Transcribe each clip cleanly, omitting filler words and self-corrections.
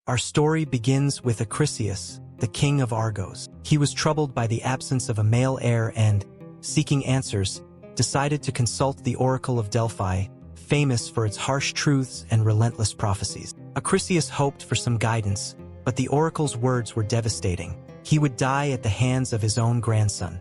Our story begins with Acrisius, the king of Argos. He was troubled by the absence of a male heir and, seeking answers, decided to consult the Oracle of Delphi, famous for its harsh truths and relentless prophecies. Acrisius hoped for some guidance, but the oracle's words were devastating. He would die at the hands of his own grandson.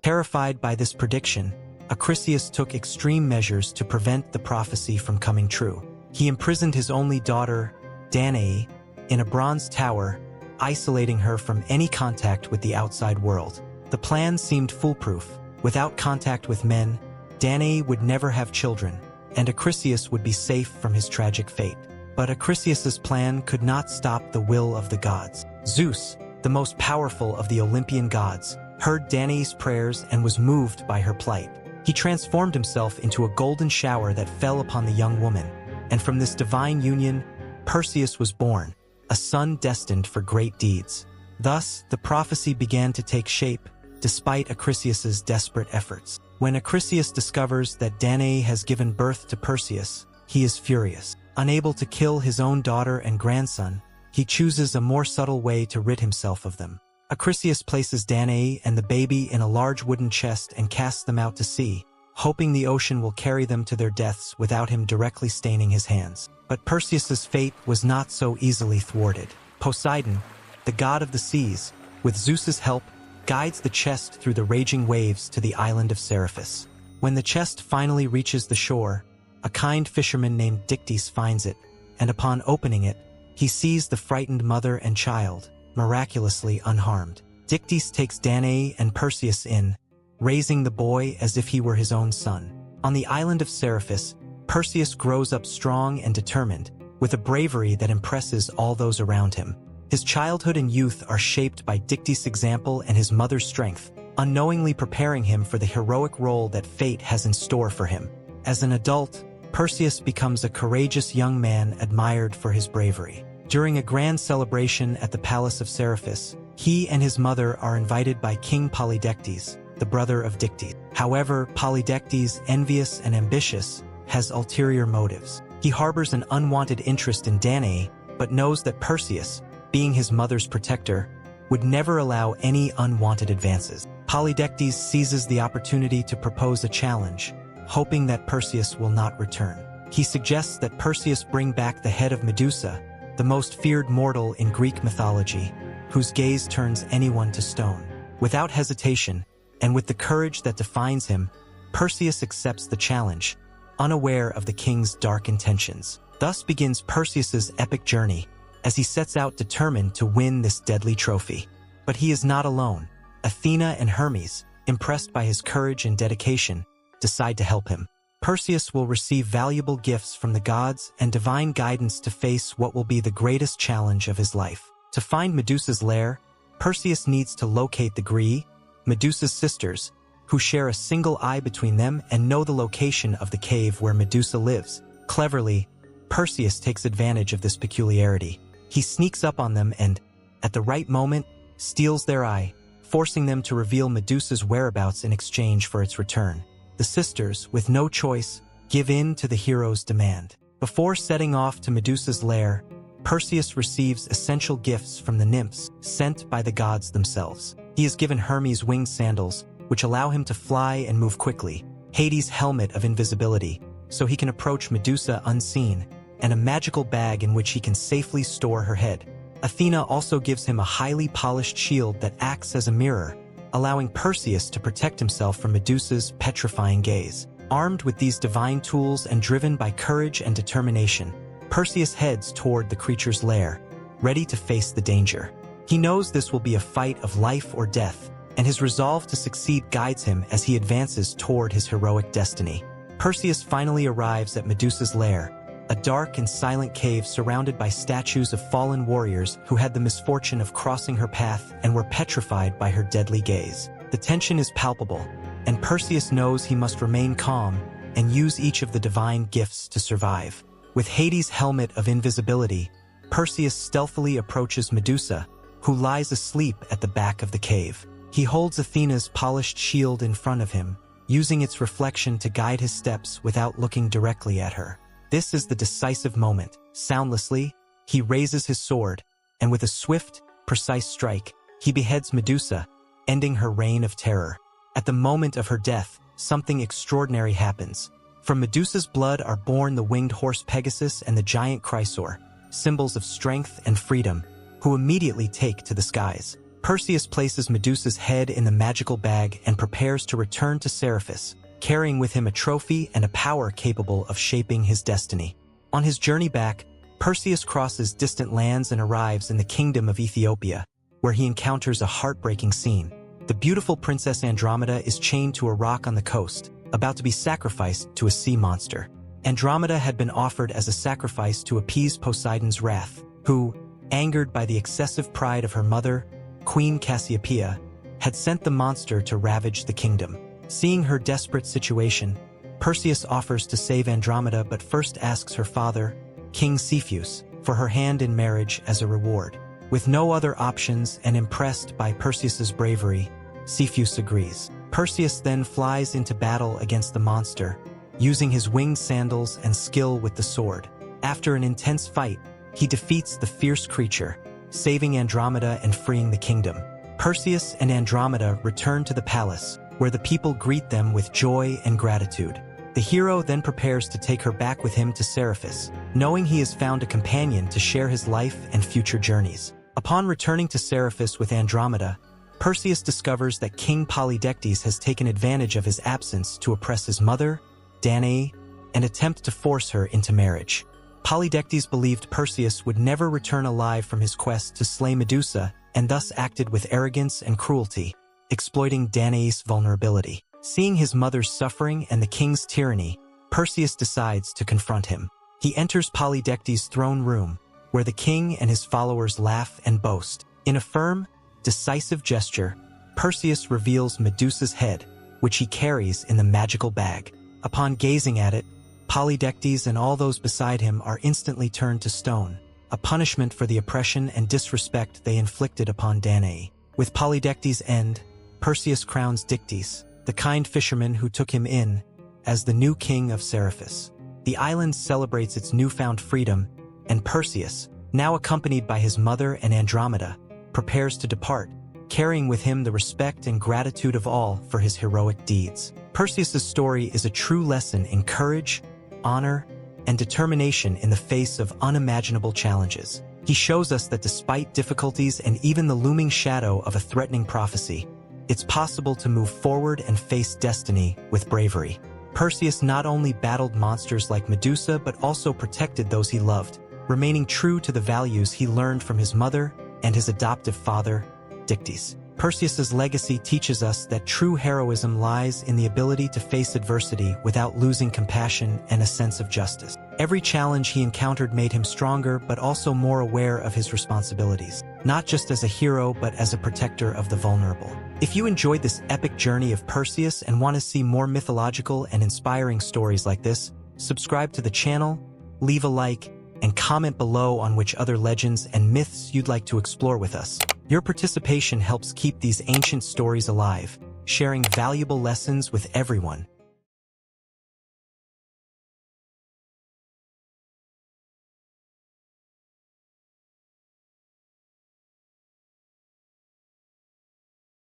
Terrified by this prediction, Acrisius took extreme measures to prevent the prophecy from coming true. He imprisoned his only daughter, Danaë, in a bronze tower, isolating her from any contact with the outside world. The plan seemed foolproof. Without contact with men, Danaë would never have children, and Acrisius would be safe from his tragic fate. But Acrisius's plan could not stop the will of the gods. Zeus, the most powerful of the Olympian gods, heard Danaë's prayers and was moved by her plight. He transformed himself into a golden shower that fell upon the young woman, and from this divine union, Perseus was born, a son destined for great deeds. Thus, the prophecy began to take shape, despite Acrisius's desperate efforts. When Acrisius discovers that Danaë has given birth to Perseus, he is furious. Unable to kill his own daughter and grandson, he chooses a more subtle way to rid himself of them. Acrisius places Danaë and the baby in a large wooden chest and casts them out to sea, hoping the ocean will carry them to their deaths without him directly staining his hands. But Perseus's fate was not so easily thwarted. Poseidon, the god of the seas, with Zeus's help, guides the chest through the raging waves to the island of Seraphis. When the chest finally reaches the shore, a kind fisherman named Dictys finds it, and upon opening it, he sees the frightened mother and child, miraculously unharmed. Dictys takes Danaë and Perseus in, raising the boy as if he were his own son. On the island of Seraphis, Perseus grows up strong and determined, with a bravery that impresses all those around him. His childhood and youth are shaped by Dictys' example and his mother's strength, unknowingly preparing him for the heroic role that fate has in store for him. As an adult, Perseus becomes a courageous young man admired for his bravery. During a grand celebration at the palace of Seraphis, he and his mother are invited by King Polydectes, the brother of Dictys. However, Polydectes, envious and ambitious, has ulterior motives. He harbors an unwanted interest in Danaë, but knows that Perseus, being his mother's protector, would never allow any unwanted advances. Polydectes seizes the opportunity to propose a challenge, hoping that Perseus will not return. He suggests that Perseus bring back the head of Medusa, the most feared mortal in Greek mythology, whose gaze turns anyone to stone. Without hesitation, and with the courage that defines him, Perseus accepts the challenge, unaware of the king's dark intentions. Thus begins Perseus's epic journey, as he sets out determined to win this deadly trophy. But he is not alone. Athena and Hermes, impressed by his courage and dedication, decide to help him. Perseus will receive valuable gifts from the gods and divine guidance to face what will be the greatest challenge of his life. To find Medusa's lair, Perseus needs to locate the Graeae, Medusa's sisters, who share a single eye between them and know the location of the cave where Medusa lives. Cleverly, Perseus takes advantage of this peculiarity. He sneaks up on them and, at the right moment, steals their eye, forcing them to reveal Medusa's whereabouts in exchange for its return. The sisters, with no choice, give in to the hero's demand. Before setting off to Medusa's lair, Perseus receives essential gifts from the nymphs sent by the gods themselves. He is given Hermes' winged sandals, which allow him to fly and move quickly, Hades' helmet of invisibility, so he can approach Medusa unseen, and a magical bag in which he can safely store her head. Athena also gives him a highly polished shield that acts as a mirror, allowing Perseus to protect himself from Medusa's petrifying gaze. Armed with these divine tools and driven by courage and determination, Perseus heads toward the creature's lair, ready to face the danger. He knows this will be a fight of life or death, and his resolve to succeed guides him as he advances toward his heroic destiny. Perseus finally arrives at Medusa's lair, a dark and silent cave surrounded by statues of fallen warriors who had the misfortune of crossing her path and were petrified by her deadly gaze. The tension is palpable, and Perseus knows he must remain calm and use each of the divine gifts to survive. With Hades' helmet of invisibility, Perseus stealthily approaches Medusa, who lies asleep at the back of the cave. He holds Athena's polished shield in front of him, using its reflection to guide his steps without looking directly at her. This is the decisive moment. Soundlessly, he raises his sword, and with a swift, precise strike, he beheads Medusa, ending her reign of terror. At the moment of her death, something extraordinary happens. From Medusa's blood are born the winged horse Pegasus and the giant Chrysaor, symbols of strength and freedom, who immediately take to the skies. Perseus places Medusa's head in the magical bag and prepares to return to Seraphis, carrying with him a trophy and a power capable of shaping his destiny. On his journey back, Perseus crosses distant lands and arrives in the kingdom of Ethiopia, where he encounters a heartbreaking scene. The beautiful Princess Andromeda is chained to a rock on the coast, about to be sacrificed to a sea monster. Andromeda had been offered as a sacrifice to appease Poseidon's wrath, who, angered by the excessive pride of her mother, Queen Cassiopeia, had sent the monster to ravage the kingdom. Seeing her desperate situation, Perseus offers to save Andromeda but first asks her father, King Cepheus, for her hand in marriage as a reward. With no other options and impressed by Perseus's bravery, Cepheus agrees. Perseus then flies into battle against the monster, using his winged sandals and skill with the sword. After an intense fight, he defeats the fierce creature, saving Andromeda and freeing the kingdom. Perseus and Andromeda return to the palace, where the people greet them with joy and gratitude. The hero then prepares to take her back with him to Seraphis, knowing he has found a companion to share his life and future journeys. Upon returning to Seraphis with Andromeda, Perseus discovers that King Polydectes has taken advantage of his absence to oppress his mother, Danaë, and attempt to force her into marriage. Polydectes believed Perseus would never return alive from his quest to slay Medusa and thus acted with arrogance and cruelty, exploiting Danaë's vulnerability. Seeing his mother's suffering and the king's tyranny, Perseus decides to confront him. He enters Polydectes' throne room, where the king and his followers laugh and boast. In a firm, decisive gesture, Perseus reveals Medusa's head, which he carries in the magical bag. Upon gazing at it, Polydectes and all those beside him are instantly turned to stone, a punishment for the oppression and disrespect they inflicted upon Danaë. With Polydectes' end, Perseus crowns Dictys, the kind fisherman who took him in, as the new king of Seraphis. The island celebrates its newfound freedom, and Perseus, now accompanied by his mother and Andromeda, prepares to depart, carrying with him the respect and gratitude of all for his heroic deeds. Perseus' story is a true lesson in courage, honor, and determination in the face of unimaginable challenges. He shows us that despite difficulties and even the looming shadow of a threatening prophecy, it's possible to move forward and face destiny with bravery. Perseus not only battled monsters like Medusa but also protected those he loved, remaining true to the values he learned from his mother and his adoptive father, Dictys. Perseus's legacy teaches us that true heroism lies in the ability to face adversity without losing compassion and a sense of justice. Every challenge he encountered made him stronger but also more aware of his responsibilities, not just as a hero but as a protector of the vulnerable. If you enjoyed this epic journey of Perseus and want to see more mythological and inspiring stories like this, subscribe to the channel, leave a like, and comment below on which other legends and myths you'd like to explore with us. Your participation helps keep these ancient stories alive, sharing valuable lessons with everyone.